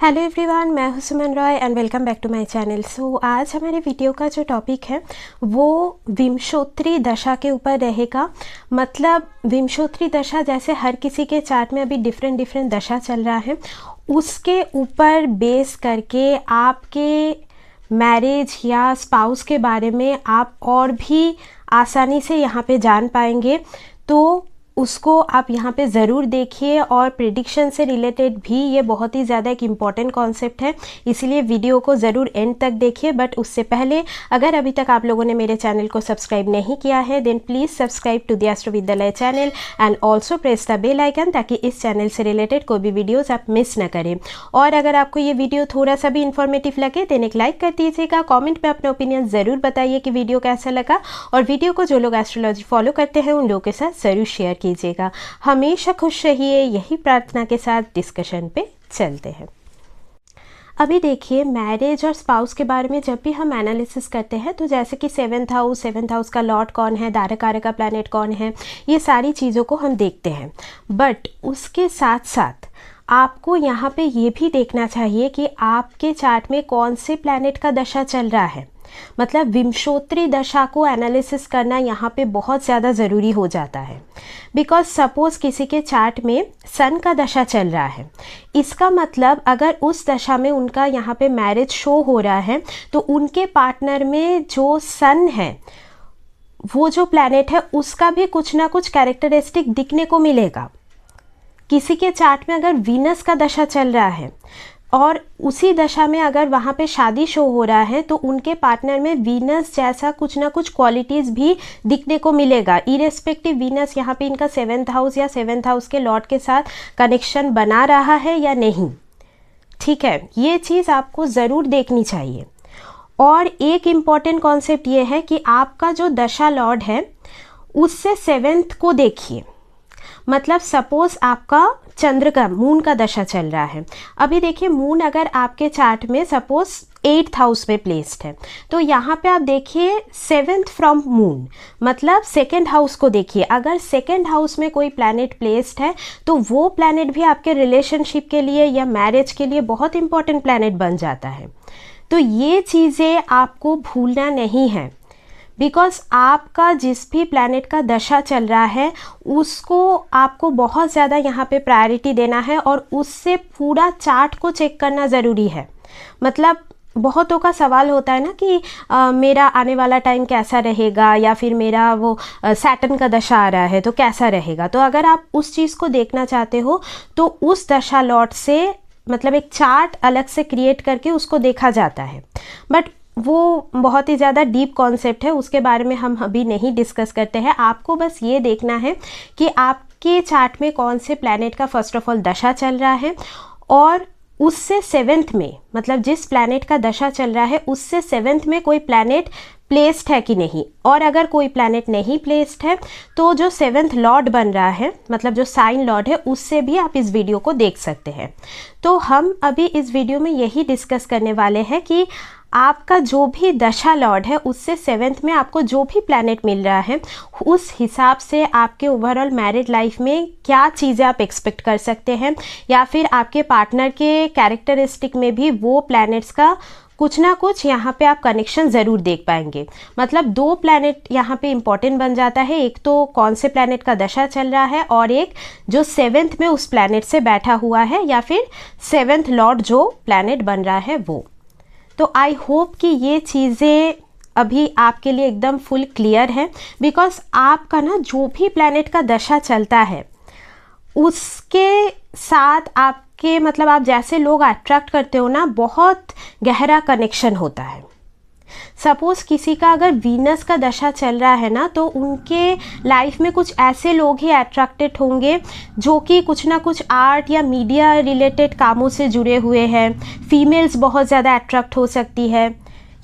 Hello everyone, मैं हूं Suman Roy and welcome back to my channel. So आज हमारे वीडियो का जो टॉपिक है वो विंशोत्तरी दशा के ऊपर रहेगा। मतलब विंशोत्तरी दशा, जैसे हर किसी के चार्ट में अभी डिफरेंट दशा चल रहा है, उसके ऊपर बेस करके आपके मैरिज या स्पाउस के बारे में आप और भी आसानी से यहाँ पे जान पाएंगे। तो उसको आप यहाँ पे ज़रूर देखिए। और प्रेडिक्शन से रिलेटेड भी ये बहुत ही ज़्यादा एक इम्पॉर्टेंट कॉन्सेप्ट है, इसलिए वीडियो को ज़रूर एंड तक देखिए। बट उससे पहले अगर अभी तक आप लोगों ने मेरे चैनल को सब्सक्राइब नहीं किया है then please subscribe to the astro Vidyalaya channel and also press the bell icon, ताकि इस चैनल से रिलेटेड कोई भी वीडियोज़ आप मिस ना करें। और अगर आपको ये वीडियो थोड़ा सा भी इन्फॉर्मेटिव लगे देन एक लाइक कर दीजिएगा। कॉमेंट में अपना ओपिनियन ज़रूर बताइए कि वीडियो कैसा लगा, और वीडियो को जो लोग एस्ट्रोलॉजी फॉलो करते हैं उन लोगों के साथ ज़रूर शेयर कीजिएगा। हमेशा खुश रहिए, यही प्रार्थना के साथ डिस्कशन पे चलते हैं। अभी देखिए, मैरिज और स्पाउस के बारे में जब भी हम एनालिसिस करते हैं तो जैसे कि सेवन्थ हाउस का लॉर्ड कौन है, धारक का प्लैनेट कौन है, ये सारी चीज़ों को हम देखते हैं। बट उसके साथ साथ आपको यहाँ पे ये भी देखना चाहिए कि आपके चार्ट में कौन से प्लैनेट का दशा चल रहा है। मतलब विंशोत्तरी दशा को एनालिसिस करना यहाँ पे बहुत ज़्यादा ज़रूरी हो जाता है। बिकॉज सपोज किसी के चार्ट में सन का दशा चल रहा है, इसका मतलब अगर उस दशा में उनका यहाँ पे मैरिज शो हो रहा है तो उनके पार्टनर में जो सन है, वो जो प्लैनेट है, उसका भी कुछ ना कुछ कैरेक्टरिस्टिक दिखने को मिलेगा। किसी के चार्ट में अगर वीनस का दशा चल रहा है और उसी दशा में अगर वहाँ पे शादी शो हो रहा है तो उनके पार्टनर में वीनस जैसा कुछ ना कुछ क्वालिटीज़ भी दिखने को मिलेगा। इरेस्पेक्टिव वीनस यहाँ पे इनका सेवन्थ हाउस या सेवन्थ हाउस के लॉर्ड के साथ कनेक्शन बना रहा है या नहीं, ठीक है, ये चीज़ आपको ज़रूर देखनी चाहिए। और एक इम्पॉर्टेंट कॉन्सेप्ट ये है कि आपका जो दशा लॉर्ड है उससे सेवन्थ को देखिए। मतलब सपोज आपका चंद्र का, मून का दशा चल रहा है। अभी देखिए, मून अगर आपके चार्ट में सपोज 8th हाउस में प्लेस्ड है तो यहाँ पे आप देखिए 7th फ्रॉम मून, मतलब सेकेंड हाउस को देखिए। अगर सेकेंड हाउस में कोई प्लैनेट प्लेस्ड है तो वो प्लैनेट भी आपके रिलेशनशिप के लिए या मैरिज के लिए बहुत इंपॉर्टेंट प्लैनेट बन जाता है। तो ये चीज़ें आपको भूलना नहीं है। बिकॉज आपका जिस भी प्लैनेट का दशा चल रहा है उसको आपको बहुत ज़्यादा यहाँ पे प्रायोरिटी देना है और उससे पूरा चार्ट को चेक करना ज़रूरी है। मतलब बहुतों का सवाल होता है ना कि मेरा आने वाला टाइम कैसा रहेगा, या फिर मेरा वो सैटर्न का दशा आ रहा है तो कैसा रहेगा। तो अगर आप उस चीज़ को देखना चाहते हो तो उस दशा लॉट से मतलब एक चार्ट अलग से क्रिएट करके उसको देखा जाता है। बट वो बहुत ही ज़्यादा डीप कॉन्सेप्ट है, उसके बारे में हम अभी नहीं डिस्कस करते हैं। आपको बस ये देखना है कि आपके चार्ट में कौन से प्लैनेट का फर्स्ट ऑफ ऑल दशा चल रहा है, और उससे सेवन्थ में, मतलब जिस प्लैनेट का दशा चल रहा है उससे सेवन्थ में कोई प्लैनेट प्लेस्ड है कि नहीं। और अगर कोई प्लैनेट नहीं प्लेस्ड है तो जो सेवन्थ लॉर्ड बन रहा है, मतलब जो साइन लॉर्ड है, उससे भी आप इस वीडियो को देख सकते हैं। तो हम अभी इस वीडियो में यही डिस्कस करने वाले हैं कि आपका जो भी दशा लॉर्ड है उससे सेवन्थ में आपको जो भी प्लैनेट मिल रहा है उस हिसाब से आपके ओवरऑल मैरिड लाइफ में क्या चीज़ें आप एक्सपेक्ट कर सकते हैं, या फिर आपके पार्टनर के कैरेक्टरिस्टिक में भी वो प्लैनेट्स का कुछ ना कुछ यहाँ पे आप कनेक्शन ज़रूर देख पाएंगे। मतलब दो प्लैनेट यहाँ पे इम्पॉर्टेंट बन जाता है, एक तो कौन से प्लैनेट का दशा चल रहा है और एक जो सेवन्थ में उस प्लैनेट से बैठा हुआ है या फिर सेवन्थ लॉर्ड जो प्लैनेट बन रहा है वो। तो आई होप कि ये चीज़ें अभी आपके लिए एकदम फुल क्लियर है। बिकॉज आपका ना जो भी प्लैनेट का दशा चलता है उसके साथ आपके, मतलब आप जैसे लोग अट्रैक्ट करते हो ना, बहुत गहरा कनेक्शन होता है। सपोज किसी का अगर वीनस का दशा चल रहा है ना तो उनके लाइफ में कुछ ऐसे लोग ही अट्रैक्टेड होंगे जो कि कुछ ना कुछ आर्ट या मीडिया रिलेटेड कामों से जुड़े हुए हैं। फीमेल्स बहुत ज़्यादा अट्रैक्ट हो सकती है,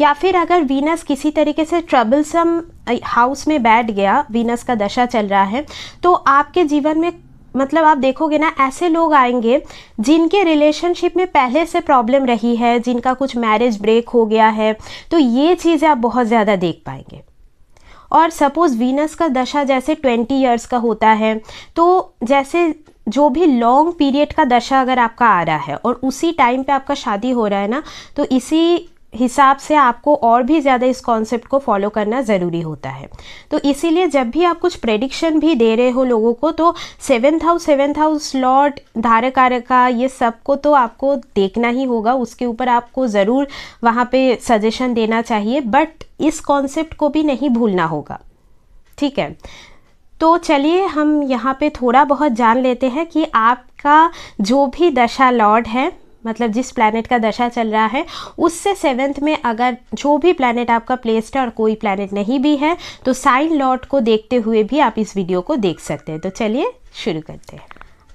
या फिर अगर वीनस किसी तरीके से ट्रबलसम हाउस में बैठ गया, वीनस का दशा चल रहा है, तो आपके जीवन में मतलब आप देखोगे ना ऐसे लोग आएंगे जिनके रिलेशनशिप में पहले से प्रॉब्लम रही है, जिनका कुछ मैरिज ब्रेक हो गया है। तो ये चीज़ें आप बहुत ज़्यादा देख पाएंगे। और सपोज़ वीनस का दशा जैसे 20 इयर्स का होता है तो जैसे जो भी लॉन्ग पीरियड का दशा अगर आपका आ रहा है और उसी टाइम पे आपका शादी हो रहा है ना, तो इसी हिसाब से आपको और भी ज़्यादा इस कॉन्सेप्ट को फॉलो करना ज़रूरी होता है। तो इसीलिए जब भी आप कुछ प्रेडिक्शन भी दे रहे हो लोगों को, तो सेवेंथ हाउस लॉर्ड धारक कारक का ये सब को तो आपको देखना ही होगा, उसके ऊपर आपको ज़रूर वहाँ पे सजेशन देना चाहिए, बट इस कॉन्सेप्ट को भी नहीं भूलना होगा। ठीक है, तो चलिए हम यहाँ पे थोड़ा बहुत जान लेते हैं कि आपका जो भी दशा लॉर्ड है, मतलब जिस प्लैनेट का दशा चल रहा है, उससे 7th में अगर जो भी प्लैनेट आपका प्लेस्ड है और कोई प्लैनेट नहीं भी है, तो साइन लॉर्ड को देखते हुए भी आप इस वीडियो को देख सकते हैं। तो चलिए शुरू करते हैं।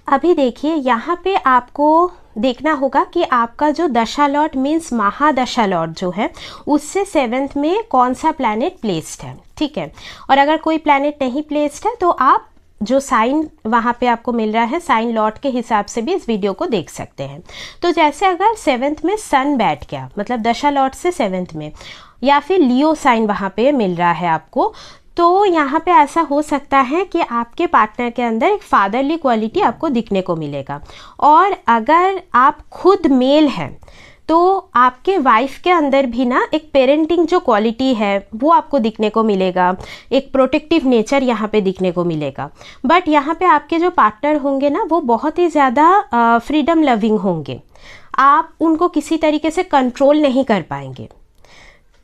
अभी देखिए यहाँ पे आपको देखना होगा कि आपका जो दशा लॉर्ड मीन्स महादशा लॉर्ड जो है, उससे 7th में कौन सा प्लैनेट प्लेस्ड है। ठीक है, और अगर कोई प्लैनेट नहीं प्लेस्ड है तो आप जो साइन वहाँ पे आपको मिल रहा है साइन लॉर्ड के हिसाब से भी इस वीडियो को देख सकते हैं। तो जैसे अगर 7th में सन बैठ गया, मतलब दशा लॉर्ड से 7th में, या फिर लियो साइन वहाँ पे मिल रहा है आपको, तो यहाँ पे ऐसा हो सकता है कि आपके पार्टनर के अंदर एक फादरली क्वालिटी आपको दिखने को मिलेगा। और अगर आप खुद मेल हैं तो आपके वाइफ के अंदर भी ना एक पेरेंटिंग जो क्वालिटी है वो आपको दिखने को मिलेगा, एक प्रोटेक्टिव नेचर यहाँ पे दिखने को मिलेगा। बट यहाँ पे आपके जो पार्टनर होंगे ना, वो बहुत ही ज़्यादा फ्रीडम लविंग होंगे, आप उनको किसी तरीके से कंट्रोल नहीं कर पाएंगे।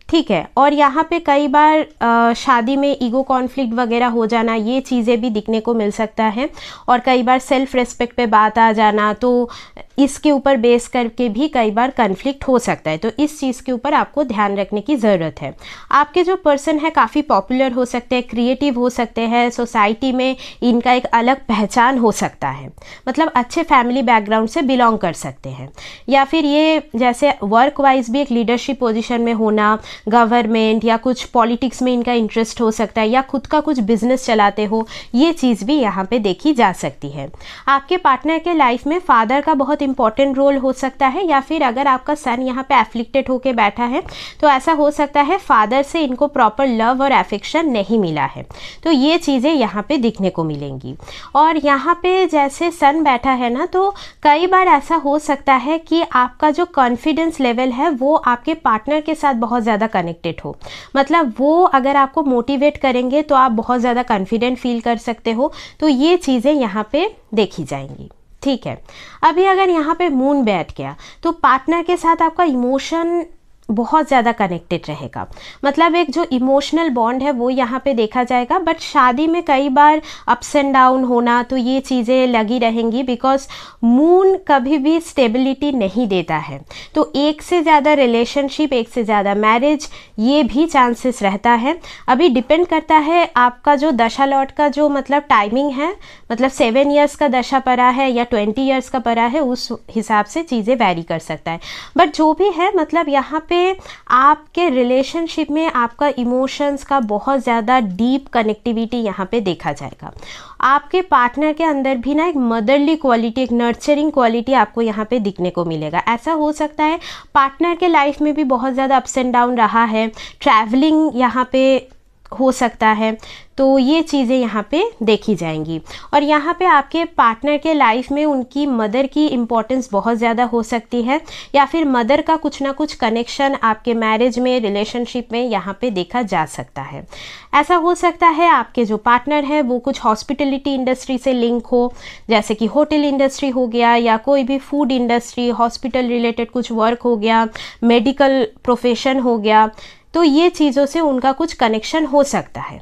ठीक है, और यहाँ पे कई बार शादी में ईगो कॉन्फ्लिक्ट वगैरह हो जाना, ये चीज़ें भी दिखने को मिल सकता है। और कई बार सेल्फ रेस्पेक्ट पे बात आ जाना, तो इसके ऊपर बेस करके भी कई बार कन्फ्लिक्ट हो सकता है। तो इस चीज़ के ऊपर आपको ध्यान रखने की ज़रूरत है। आपके जो पर्सन है काफ़ी पॉपुलर हो सकते हैं, क्रिएटिव हो सकते हैं, सोसाइटी में इनका एक अलग पहचान हो सकता है, मतलब अच्छे फैमिली बैकग्राउंड से बिलोंग कर सकते हैं। या फिर ये जैसे वर्क वाइज भी एक लीडरशिप पोजीशन में होना, गवर्नमेंट या कुछ पॉलिटिक्स में इनका इंटरेस्ट हो सकता है, या खुद का कुछ बिजनेस चलाते हो, ये चीज़ भी यहाँ पे देखी जा सकती है। आपके पार्टनर के लाइफ में फादर का बहुत इंपॉर्टेंट रोल हो सकता है, या फिर अगर आपका सन यहाँ पे एफ्लिक्टेड होके बैठा है तो ऐसा हो सकता है फादर से इनको प्रॉपर लव और एफेक्शन नहीं मिला है। तो ये चीज़ें यहाँ पे दिखने को मिलेंगी। और यहाँ पे जैसे सन बैठा है ना, तो कई बार ऐसा हो सकता है कि आपका जो कॉन्फिडेंस लेवल है वो आपके पार्टनर के साथ बहुत ज़्यादा कनेक्टेड हो, मतलब वो अगर आपको मोटिवेट करेंगे तो आप बहुत ज़्यादा कॉन्फिडेंट फील कर सकते हो। तो ये चीज़ें यहाँ पे देखी जाएंगी। ठीक है, अभी अगर यहाँ पे मून बैठ गया तो पार्टनर के साथ आपका इमोशन बहुत ज़्यादा कनेक्टेड रहेगा, मतलब एक जो इमोशनल बॉन्ड है वो यहाँ पे देखा जाएगा। बट शादी में कई बार अप्स एंड डाउन होना, तो ये चीज़ें लगी रहेंगी, बिकॉज मून कभी भी स्टेबिलिटी नहीं देता है। तो एक से ज़्यादा रिलेशनशिप, एक से ज़्यादा मैरिज, ये भी चांसेस रहता है। अभी डिपेंड करता है आपका जो दशा लॉर्ड का जो मतलब टाइमिंग है, मतलब 7 ईयर्स का दशा पड़ा है या 20 ईयर्स का पड़ा है, उस हिसाब से चीज़ें वैरी कर सकता है। बट जो भी है, मतलब यहाँ पे आपके रिलेशनशिप में आपका इमोशंस का बहुत ज़्यादा डीप कनेक्टिविटी यहाँ पे देखा जाएगा। आपके पार्टनर के अंदर भी ना एक मदरली क्वालिटी, एक नर्चरिंग क्वालिटी आपको यहाँ पे दिखने को मिलेगा। ऐसा हो सकता है पार्टनर के लाइफ में भी बहुत ज़्यादा अप्स एंड डाउन रहा है, ट्रैवलिंग यहाँ पे हो सकता है, तो ये चीज़ें यहाँ पे देखी जाएंगी। और यहाँ पे आपके पार्टनर के लाइफ में उनकी मदर की इम्पोर्टेंस बहुत ज़्यादा हो सकती है, या फिर मदर का कुछ ना कुछ कनेक्शन आपके मैरिज में, रिलेशनशिप में यहाँ पे देखा जा सकता है। ऐसा हो सकता है आपके जो पार्टनर है वो कुछ हॉस्पिटलिटी इंडस्ट्री से लिंक हो, जैसे कि होटल इंडस्ट्री हो गया, या कोई भी फूड इंडस्ट्री, हॉस्पिटल रिलेटेड कुछ वर्क हो गया, मेडिकल प्रोफेशन हो गया, तो ये चीज़ों से उनका कुछ कनेक्शन हो सकता है।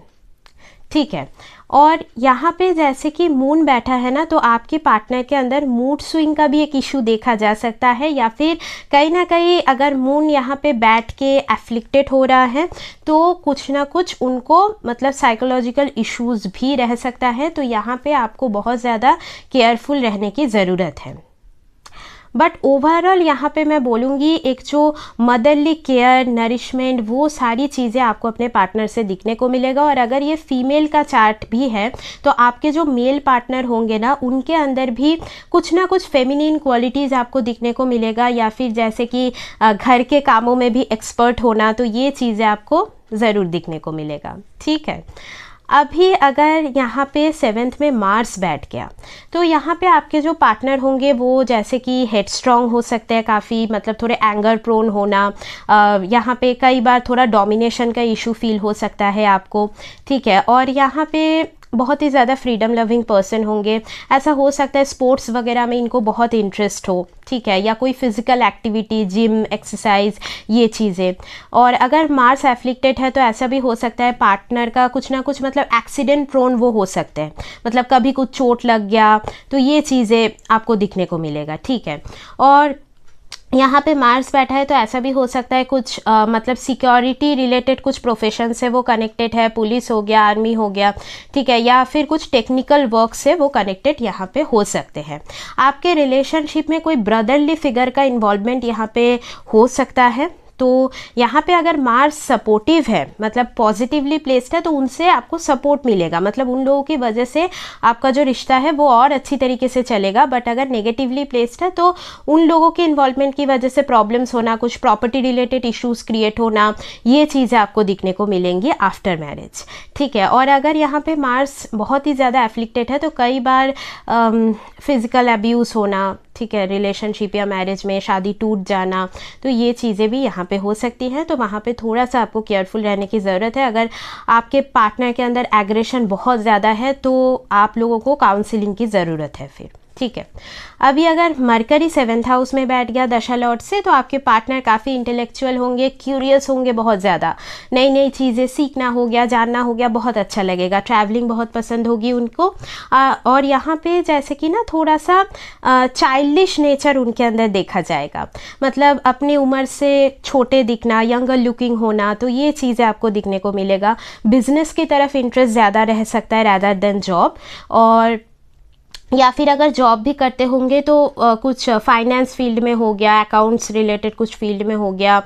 ठीक है, और यहाँ पे जैसे कि मून बैठा है ना, तो आपके पार्टनर के अंदर मूड स्विंग का भी एक इशू देखा जा सकता है, या फिर कहीं ना कहीं अगर मून यहाँ पे बैठ के एफ्लिक्टेड हो रहा है तो कुछ ना कुछ उनको मतलब साइकोलॉजिकल इश्यूज भी रह सकता है। तो यहाँ पे आपको बहुत ज़्यादा केयरफुल रहने की ज़रूरत है। बट ओवरऑल यहाँ पे मैं बोलूँगी एक जो मदरली केयर, नरिशमेंट, वो सारी चीज़ें आपको अपने पार्टनर से दिखने को मिलेगा। और अगर ये फीमेल का चार्ट भी है तो आपके जो मेल पार्टनर होंगे ना, उनके अंदर भी कुछ ना कुछ फेमिनिन क्वालिटीज़ आपको दिखने को मिलेगा, या फिर जैसे कि घर के कामों में भी एक्सपर्ट होना, तो ये चीज़ें आपको ज़रूर दिखने को मिलेगा। ठीक है, अभी अगर यहाँ पे 7th में मार्स बैठ गया तो यहाँ पे आपके जो पार्टनर होंगे वो जैसे कि हेड स्ट्रॉन्ग हो सकते हैं काफ़ी, मतलब थोड़े एंगर प्रोन होना, यहाँ पे कई बार थोड़ा डोमिनेशन का इशू फील हो सकता है आपको, ठीक है। और यहाँ पे बहुत ही ज़्यादा फ्रीडम लविंग पर्सन होंगे, ऐसा हो सकता है स्पोर्ट्स वगैरह में इनको बहुत इंटरेस्ट हो, ठीक है, या कोई फिज़िकल एक्टिविटी, जिम, एक्सरसाइज, ये चीज़ें। और अगर मार्स एफ्लिक्टेड है तो ऐसा भी हो सकता है पार्टनर का कुछ ना कुछ मतलब एक्सीडेंट प्रोन वो हो सकते हैं, मतलब कभी कुछ चोट लग गया, तो ये चीज़ें आपको दिखने को मिलेगा, ठीक है। और यहाँ पे मार्स बैठा है तो ऐसा भी हो सकता है कुछ मतलब सिक्योरिटी रिलेटेड कुछ प्रोफेशन से वो कनेक्टेड है, पुलिस हो गया, आर्मी हो गया, ठीक है, या फिर कुछ टेक्निकल वर्क से वो कनेक्टेड यहाँ पे हो सकते हैं। आपके रिलेशनशिप में कोई ब्रदरली फिगर का इन्वॉल्वमेंट यहाँ पे हो सकता है। तो यहाँ पे अगर मार्स सपोर्टिव है, मतलब पॉजिटिवली प्लेस्ड है, तो उनसे आपको सपोर्ट मिलेगा, मतलब उन लोगों की वजह से आपका जो रिश्ता है वो और अच्छी तरीके से चलेगा। बट अगर नेगेटिवली प्लेस्ड है तो उन लोगों के इन्वॉल्वमेंट की वजह से प्रॉब्लम्स होना, कुछ प्रॉपर्टी रिलेटेड इश्यूज़ क्रिएट होना, ये चीज़ें आपको दिखने को मिलेंगी आफ्टर मैरिज, ठीक है। और अगर यहाँ पे मार्स बहुत ही ज़्यादा एफ्लिक्टेड है तो कई बार फिज़िकल अब्यूज़ होना, ठीक है, रिलेशनशिप या मैरिज में शादी टूट जाना, तो ये चीज़ें भी यहाँ पे हो सकती हैं। तो वहाँ पे थोड़ा सा आपको केयरफुल रहने की ज़रूरत है। अगर आपके पार्टनर के अंदर एग्रेशन बहुत ज़्यादा है तो आप लोगों को काउंसलिंग की ज़रूरत है फिर, ठीक है। अभी अगर मरकरी 7th हाउस में बैठ गया दशा लॉर्ड से तो आपके पार्टनर काफ़ी इंटेलेक्चुअल होंगे, क्यूरियस होंगे, बहुत ज़्यादा नई नई चीज़ें सीखना हो गया, जानना हो गया, बहुत अच्छा लगेगा, ट्रैवलिंग बहुत पसंद होगी उनको। और यहाँ पे जैसे कि ना थोड़ा सा चाइल्डिश नेचर उनके अंदर देखा जाएगा, मतलब अपनी उम्र से छोटे दिखना, यंगर लुकिंग होना, तो ये चीज़ें आपको दिखने को मिलेगा। बिजनेस की तरफ इंटरेस्ट ज़्यादा रह सकता है रैदर देन जॉब, और या फिर अगर जॉब भी करते होंगे तो कुछ फाइनेंस फील्ड में हो गया, अकाउंट्स रिलेटेड कुछ फील्ड में हो गया,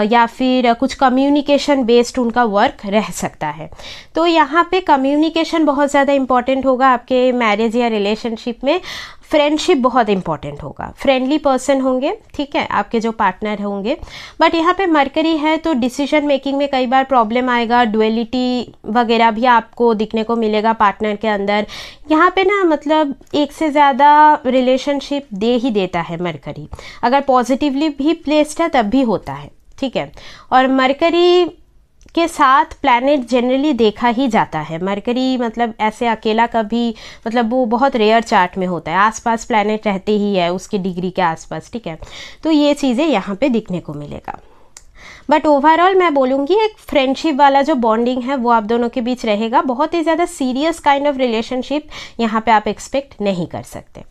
या फिर कुछ कम्युनिकेशन बेस्ड उनका वर्क रह सकता है। तो यहाँ पे कम्युनिकेशन बहुत ज़्यादा इंपॉर्टेंट होगा आपके मैरिज या रिलेशनशिप में। फ्रेंडशिप बहुत इंपॉर्टेंट होगा, फ्रेंडली पर्सन होंगे, ठीक है, आपके जो पार्टनर होंगे। बट यहाँ पे मरकरी है तो डिसीजन मेकिंग में कई बार प्रॉब्लम आएगा, डुअलिटी वगैरह भी आपको दिखने को मिलेगा पार्टनर के अंदर। यहाँ पे ना मतलब एक से ज़्यादा रिलेशनशिप दे ही देता है मरकरी, अगर पॉजिटिवली भी प्लेस्ड है तब भी होता है, ठीक है। और मरकरी के साथ प्लैनेट जनरली देखा ही जाता है। मरकरी मतलब ऐसे अकेला कभी, मतलब वो बहुत रेयर चार्ट में होता है, आसपास प्लैनेट रहते ही है उसके डिग्री के आसपास, ठीक है। तो ये चीज़ें यहाँ पे दिखने को मिलेगा। बट ओवरऑल मैं बोलूँगी एक फ्रेंडशिप वाला जो बॉन्डिंग है वो आप दोनों के बीच रहेगा। बहुत ही ज़्यादा सीरियस काइंड ऑफ रिलेशनशिप यहाँ पे आप एक्सपेक्ट नहीं कर सकते।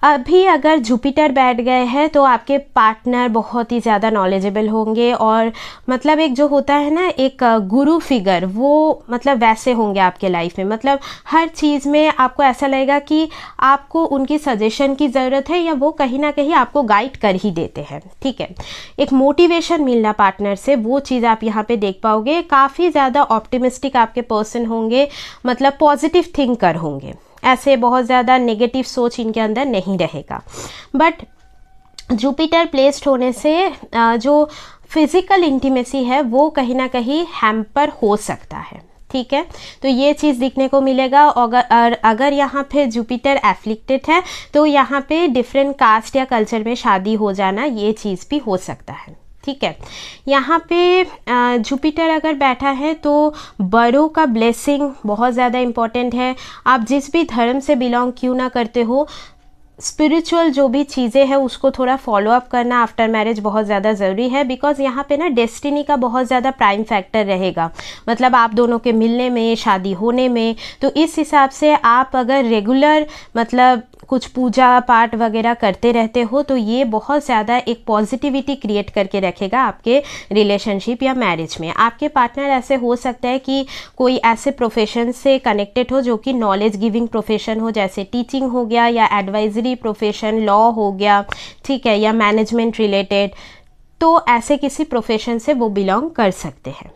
अभी अगर जुपिटर बैठ गए हैं तो आपके पार्टनर बहुत ही ज़्यादा नॉलेजेबल होंगे, और मतलब एक जो होता है ना एक गुरु फिगर, वो मतलब वैसे होंगे आपके लाइफ में। मतलब हर चीज़ में आपको ऐसा लगेगा कि आपको उनकी सजेशन की ज़रूरत है, या वो कहीं ना कहीं आपको गाइड कर ही देते हैं, ठीक है। एक मोटिवेशन मिलना पार्टनर से, वो चीज़ आप यहाँ पे देख पाओगे। काफ़ी ज़्यादा ऑप्टिमिस्टिक आपके पर्सन होंगे, मतलब पॉजिटिव थिंकर होंगे, ऐसे बहुत ज़्यादा नेगेटिव सोच इनके अंदर नहीं रहेगा। बट जुपिटर प्लेस्ड होने से जो फिज़िकल इंटीमेसी है वो कहीं ना कहीं हैम्पर हो सकता है, ठीक है। तो ये चीज़ दिखने को मिलेगा। अगर यहाँ पे जुपिटर एफ्लिक्टेड है तो यहाँ पे डिफरेंट कास्ट या कल्चर में शादी हो जाना, ये चीज़ भी हो सकता है, ठीक है। यहाँ पे जुपिटर अगर बैठा है तो बड़ों का ब्लेसिंग बहुत ज़्यादा इम्पॉर्टेंट है। आप जिस भी धर्म से बिलोंग क्यों ना करते हो, स्पिरिचुअल जो भी चीज़ें हैं उसको थोड़ा फॉलो अप करना आफ्टर मैरिज बहुत ज़्यादा ज़रूरी है। बिकॉज यहाँ पे ना डेस्टिनी का बहुत ज़्यादा प्राइम फैक्टर रहेगा, मतलब आप दोनों के मिलने में, शादी होने में। तो इस हिसाब से आप अगर रेगुलर मतलब कुछ पूजा पाठ वगैरह करते रहते हो तो ये बहुत ज़्यादा एक पॉजिटिविटी क्रिएट करके रखेगा आपके रिलेशनशिप या मैरिज में। आपके पार्टनर ऐसे हो सकता है कि कोई ऐसे प्रोफेशन से कनेक्टेड हो जो कि नॉलेज गिविंग प्रोफेशन हो, जैसे टीचिंग हो गया, या एडवाइजरी प्रोफेशन, लॉ हो गया, ठीक है, या मैनेजमेंट रिलेटेड। तो ऐसे किसी प्रोफेशन से वो बिलोंग कर सकते हैं।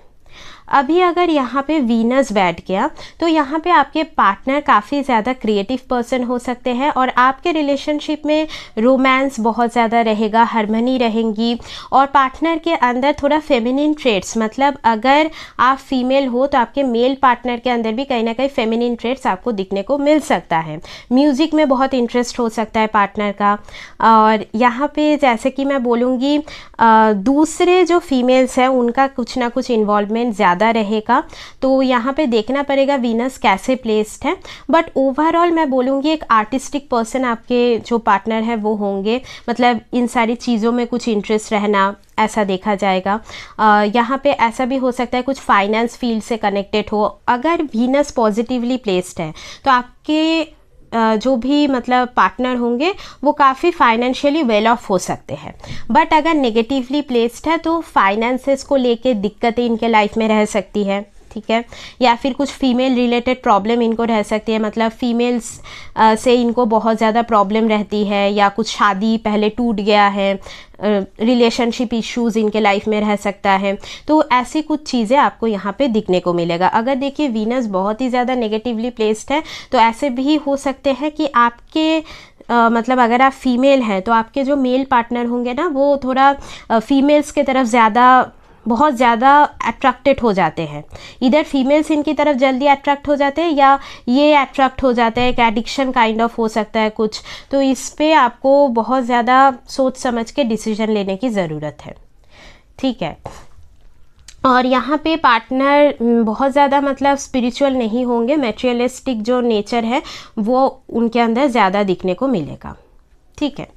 अभी अगर यहाँ पे वीनस बैठ गया तो यहाँ पे आपके पार्टनर काफ़ी ज़्यादा क्रिएटिव पर्सन हो सकते हैं और आपके रिलेशनशिप में रोमांस बहुत ज़्यादा रहेगा, हार्मनी रहेंगी और पार्टनर के अंदर थोड़ा फेमिनिन ट्रेट्स, मतलब अगर आप फीमेल हो तो आपके मेल पार्टनर के अंदर भी कहीं ना कहीं फेमिनिन ट्रेट्स आपको दिखने को मिल सकता है। म्यूज़िक में बहुत इंटरेस्ट हो सकता है पार्टनर का। और यहाँ पे जैसे कि मैं बोलूँगी दूसरे जो फीमेल्स हैं उनका कुछ ना कुछ इन्वॉल्वमेंट ज़्यादा रहेगा, तो यहाँ पे देखना पड़ेगा वीनस कैसे प्लेस्ड है। बट ओवरऑल मैं बोलूँगी एक आर्टिस्टिक पर्सन आपके जो पार्टनर है वो होंगे, मतलब इन सारी चीज़ों में कुछ इंटरेस्ट रहना ऐसा देखा जाएगा। यहाँ पे ऐसा भी हो सकता है कुछ फाइनेंस फील्ड से कनेक्टेड हो। अगर वीनस पॉजिटिवली प्लेस्ड है तो आपके जो भी मतलब पार्टनर होंगे वो काफ़ी फाइनेंशियली वेल ऑफ हो सकते हैं। बट अगर नेगेटिवली प्लेस्ड है तो फाइनेंसेस को लेके दिक्कतें इनके लाइफ में रह सकती है, ठीक है, या फिर कुछ फीमेल रिलेटेड प्रॉब्लम इनको रह सकती है, मतलब फीमेल्स से इनको बहुत ज़्यादा प्रॉब्लम रहती है या कुछ शादी पहले टूट गया है, रिलेशनशिप इश्यूज़ इनके लाइफ में रह सकता है। तो ऐसी कुछ चीज़ें आपको यहाँ पे दिखने को मिलेगा। अगर देखिए वीनस बहुत ही ज़्यादा नेगेटिवली प्लेस्ड है तो ऐसे भी हो सकते हैं कि आपके मतलब अगर आप फीमेल हैं तो आपके जो मेल पार्टनर होंगे ना वो थोड़ा फीमेल्स के तरफ बहुत ज़्यादा अट्रैक्टेड हो जाते हैं। इधर फीमेल्स इनकी तरफ जल्दी अट्रैक्ट हो जाते हैं या ये अट्रैक्ट हो जाते हैं, एक एडिक्शन काइंड ऑफ हो सकता है कुछ। तो इस पे आपको बहुत ज़्यादा सोच समझ के डिसीजन लेने की ज़रूरत है, ठीक है। और यहाँ पे पार्टनर बहुत ज़्यादा मतलब स्पिरिचुअल नहीं होंगे, मैटेरियलिस्टिक जो नेचर है वो उनके अंदर ज़्यादा दिखने को मिलेगा, ठीक है।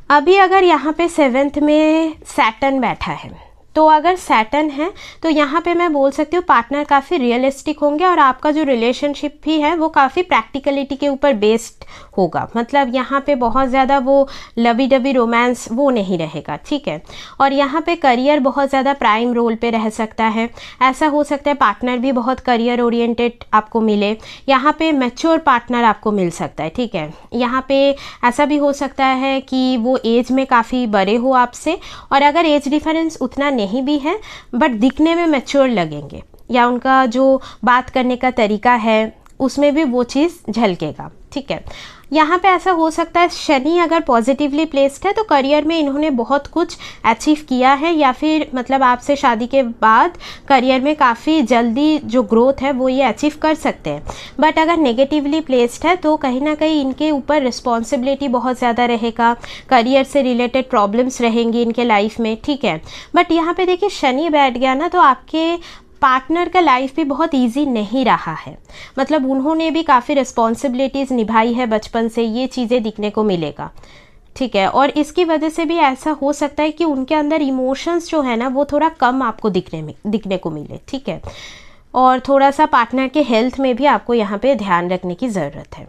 अभी अगर यहाँ पे 7th में सैटर्न बैठा है तो अगर सैटर्न है तो यहाँ पे मैं बोल सकती हूँ पार्टनर काफ़ी रियलिस्टिक होंगे और आपका जो रिलेशनशिप भी है वो काफ़ी प्रैक्टिकलिटी के ऊपर बेस्ड होगा। मतलब यहाँ पे बहुत ज़्यादा वो लवी डवी रोमांस वो नहीं रहेगा, ठीक है। और यहाँ पे करियर बहुत ज़्यादा प्राइम रोल पे रह सकता है। ऐसा हो सकता है पार्टनर भी बहुत करियर ओरिएंटेड आपको मिले, यहाँ पे मैच्योर पार्टनर आपको मिल सकता है, ठीक है। यहाँ पे ऐसा भी हो सकता है कि वो एज में काफ़ी बड़े हो आपसे और अगर एज डिफरेंस उतना नहीं भी है बट दिखने में मैच्योर लगेंगे या उनका जो बात करने का तरीका है उसमें भी वो चीज़ झलकेगा, ठीक है। यहाँ पे ऐसा हो सकता है शनि अगर पॉजिटिवली प्लेस्ड है तो करियर में इन्होंने बहुत कुछ अचीव किया है या फिर मतलब आपसे शादी के बाद करियर में काफ़ी जल्दी जो ग्रोथ है वो ये अचीव कर सकते हैं। बट अगर नेगेटिवली प्लेस्ड है तो कहीं ना कहीं इनके ऊपर रिस्पॉन्सिबिलिटी बहुत ज़्यादा रहेगा, करियर से रिलेटेड प्रॉब्लम्स रहेंगी इनके लाइफ में, ठीक है। बट यहाँ पे देखिए शनि बैठ गया ना तो आपके पार्टनर का लाइफ भी बहुत इजी नहीं रहा है, मतलब उन्होंने भी काफ़ी रिस्पॉन्सिबिलिटीज़ निभाई है बचपन से, ये चीज़ें दिखने को मिलेगा, ठीक है। और इसकी वजह से भी ऐसा हो सकता है कि उनके अंदर इमोशंस जो है ना वो थोड़ा कम आपको दिखने को मिले, ठीक है। और थोड़ा सा पार्टनर के हेल्थ में भी आपको यहाँ पे ध्यान रखने की ज़रूरत है।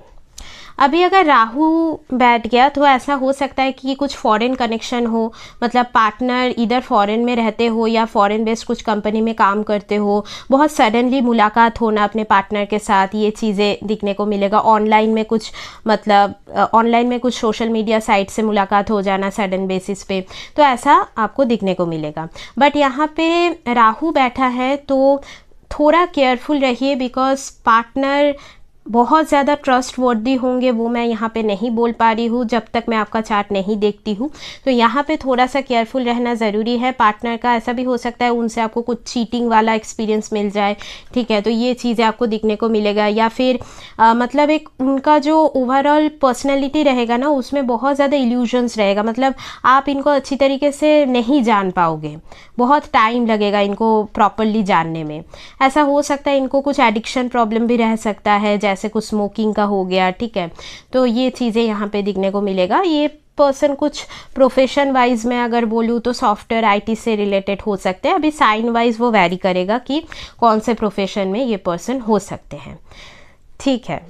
अभी अगर राहु बैठ गया तो ऐसा हो सकता है कि कुछ फॉरेन कनेक्शन हो, मतलब पार्टनर इधर फॉरेन में रहते हो या फॉरेन बेस्ड कुछ कंपनी में काम करते हो, बहुत सडनली मुलाकात होना अपने पार्टनर के साथ, ये चीज़ें दिखने को मिलेगा। ऑनलाइन में कुछ मतलब ऑनलाइन में कुछ सोशल मीडिया साइट से मुलाकात हो जाना सडन बेसिस पे, तो ऐसा आपको दिखने को मिलेगा। बट यहाँ पे राहु बैठा है तो थोड़ा केयरफुल रहिए बिकॉज पार्टनर बहुत ज़्यादा ट्रस्ट वर्दी होंगे, वो मैं यहाँ पे नहीं बोल पा रही हूँ जब तक मैं आपका चार्ट नहीं देखती हूँ। तो यहाँ पे थोड़ा सा केयरफुल रहना ज़रूरी है। पार्टनर का ऐसा भी हो सकता है उनसे आपको कुछ चीटिंग वाला एक्सपीरियंस मिल जाए, ठीक है, तो ये चीज़ें आपको दिखने को मिलेगा। या फिर मतलब एक उनका जो ओवरऑल पर्सनैलिटी रहेगा ना उसमें बहुत ज़्यादा इल्यूजन्स रहेगा, मतलब आप इनको अच्छी तरीके से नहीं जान पाओगे, बहुत टाइम लगेगा इनको प्रॉपरली जानने में। ऐसा हो सकता है इनको कुछ एडिक्शन प्रॉब्लम भी रह सकता है, जैसे कुछ स्मोकिंग का हो गया, ठीक है। तो ये चीज़ें यहाँ पे दिखने को मिलेगा। ये पर्सन कुछ प्रोफेशन वाइज में अगर बोलूँ तो सॉफ्टवेयर आईटी से रिलेटेड हो सकते हैं। अभी साइन वाइज वो वैरी करेगा कि कौन से प्रोफेशन में ये पर्सन हो सकते हैं, ठीक है।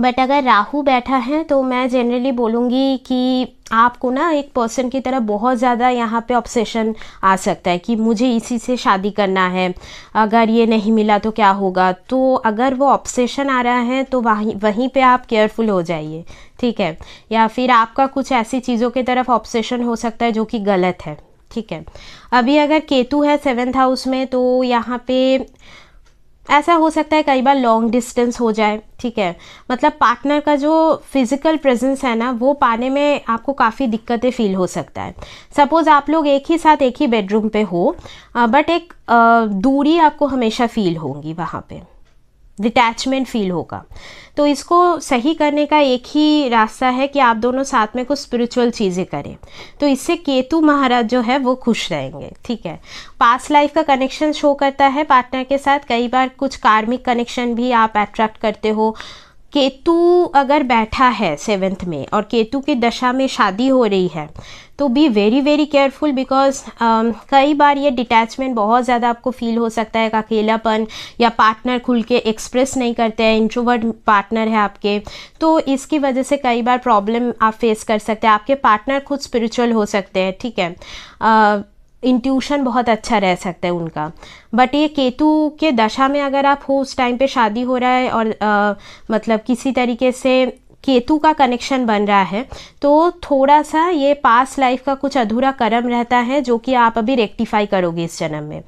बट अगर राहु बैठा है तो मैं जनरली बोलूँगी कि आपको ना एक पर्सन की तरह बहुत ज़्यादा यहाँ पे ऑब्सेशन आ सकता है कि मुझे इसी से शादी करना है, अगर ये नहीं मिला तो क्या होगा। तो अगर वो ऑब्सेशन आ रहा है तो वहीं पे आप केयरफुल हो जाइए, ठीक है। या फिर आपका कुछ ऐसी चीज़ों की तरफ ऑब्सेशन हो सकता है जो कि गलत है, ठीक है। अभी अगर केतु है 7th हाउस में तो यहाँ पे ऐसा हो सकता है कई बार लॉन्ग डिस्टेंस हो जाए, ठीक है। मतलब पार्टनर का जो फिजिकल प्रेजेंस है ना वो पाने में आपको काफ़ी दिक्कतें फील हो सकता है। सपोज़ आप लोग एक ही साथ एक ही बेडरूम पे हो, बट एक दूरी आपको हमेशा फील होगी, वहाँ पे डिटैचमेंट फील होगा। तो इसको सही करने का एक ही रास्ता है कि आप दोनों साथ में कुछ स्पिरिचुअल चीज़ें करें, तो इससे केतु महाराज जो है वो खुश रहेंगे, ठीक है। पास्ट लाइफ का कनेक्शन शो करता है पार्टनर के साथ, कई बार कुछ कार्मिक कनेक्शन भी आप अट्रैक्ट करते हो। केतु अगर बैठा है 7th में और केतु की दशा में शादी हो रही है तो be very very careful, because कई बार ये डिटैचमेंट बहुत ज़्यादा आपको फील हो सकता है, अकेलापन, या पार्टनर खुल के एक्सप्रेस नहीं करते हैं, इंट्रोवर्ट पार्टनर है आपके, तो इसकी वजह से कई बार प्रॉब्लम आप फेस कर सकते हैं। आपके पार्टनर खुद स्पिरिचुअल हो सकते हैं, ठीक है, इंट्यूशन बहुत अच्छा रह सकता है उनका। बट ये केतु के दशा में अगर आप हो, उस टाइम पे शादी हो रहा है और मतलब किसी तरीके से केतु का कनेक्शन बन रहा है, तो थोड़ा सा ये पास्ट लाइफ का कुछ अधूरा कर्म रहता है जो कि आप अभी रेक्टिफाई करोगे इस जन्म में।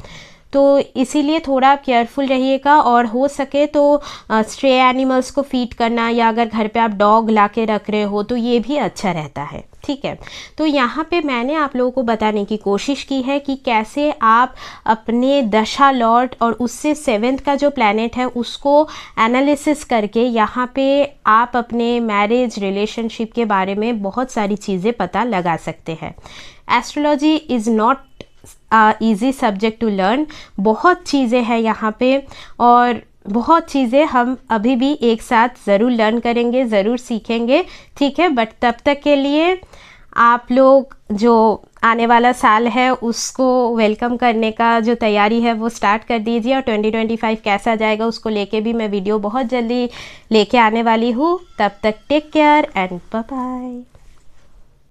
तो इसीलिए थोड़ा आप केयरफुल रहिएगा, और हो सके तो स्ट्रे एनिमल्स को फीड करना, या अगर घर पे आप डॉग ला के रख रहे हो तो ये भी अच्छा रहता है, ठीक है। तो यहाँ पे मैंने आप लोगों को बताने की कोशिश की है कि कैसे आप अपने दशा लॉर्ड और उससे 7th का जो प्लैनेट है उसको एनालिसिस करके यहाँ पे आप अपने मैरिज रिलेशनशिप के बारे में बहुत सारी चीज़ें पता लगा सकते हैं। Astrology is not easy subject to learn, बहुत चीज़ें हैं यहाँ पे, और बहुत चीज़ें हम अभी भी एक साथ ज़रूर लर्न करेंगे, ज़रूर सीखेंगे, ठीक है। बट तब तक के लिए आप लोग जो आने वाला साल है उसको वेलकम करने का जो तैयारी है वो स्टार्ट कर दीजिए, और 2025 कैसा जाएगा उसको लेके भी मैं वीडियो बहुत जल्दी लेके आने वाली हूँ। तब तक take care and bye bye.